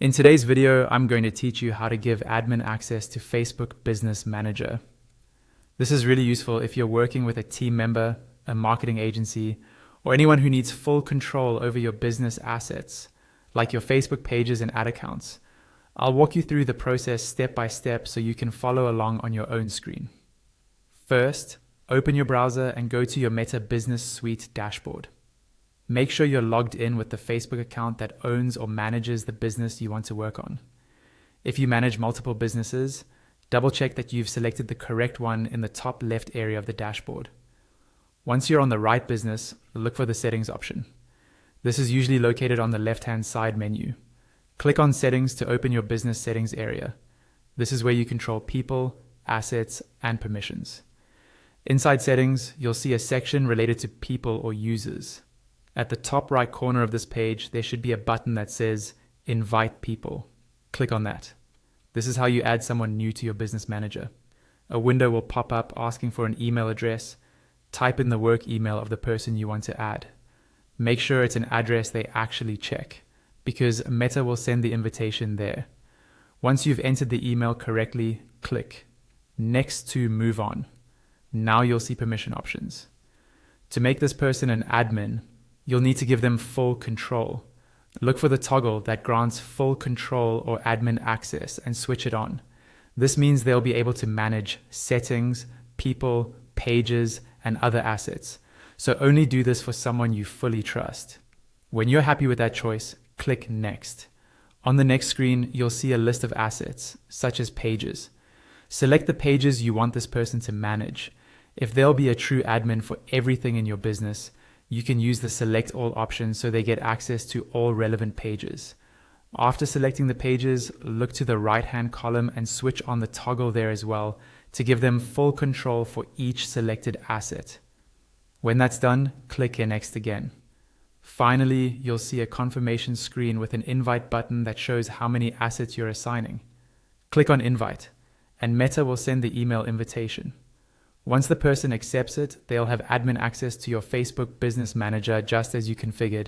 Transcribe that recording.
In today's video, I'm going to teach you how to give admin access to Facebook Business Manager. This is really useful if you're working with a team member, a marketing agency, or anyone who needs full control over your business assets, like your Facebook pages and ad accounts. I'll walk you through the process step by step so you can follow along on your own screen. First, open your browser and go to your Meta Business Suite dashboard. Make sure you're logged in with the Facebook account that owns or manages the business you want to work on. If you manage multiple businesses, double check that you've selected the correct one in the top left area of the dashboard. Once you're on the right business, look for the settings option. This is usually located on the left-hand side menu. Click on settings to open your business settings area. This is where you control people, assets, and permissions. Inside settings, you'll see a section related to people or users. At the top right corner of this page, there should be a button that says Invite People. Click on that. This is how you add someone new to your business manager. A window will pop up asking for an email address. Type in the work email of the person you want to add. Make sure it's an address they actually check, because Meta will send the invitation there. Once you've entered the email correctly, click Next to Move On. Now you'll see permission options. To make this person an admin, you'll need to give them full control. Look for the toggle that grants full control or admin access and switch it on. This means they'll be able to manage settings, people, pages, and other assets. So only do this for someone you fully trust. When you're happy with that choice, click Next. On the next screen, you'll see a list of assets, such as pages. Select the pages you want this person to manage. If they'll be a true admin for everything in your business, you can use the Select All option so they get access to all relevant pages. After selecting the pages, look to the right-hand column and switch on the toggle there as well to give them full control for each selected asset. When that's done, click Next again. Finally, you'll see a confirmation screen with an invite button that shows how many assets you're assigning. Click on Invite, and Meta will send the email invitation. Once the person accepts it, they'll have admin access to your Facebook Business Manager just as you configured.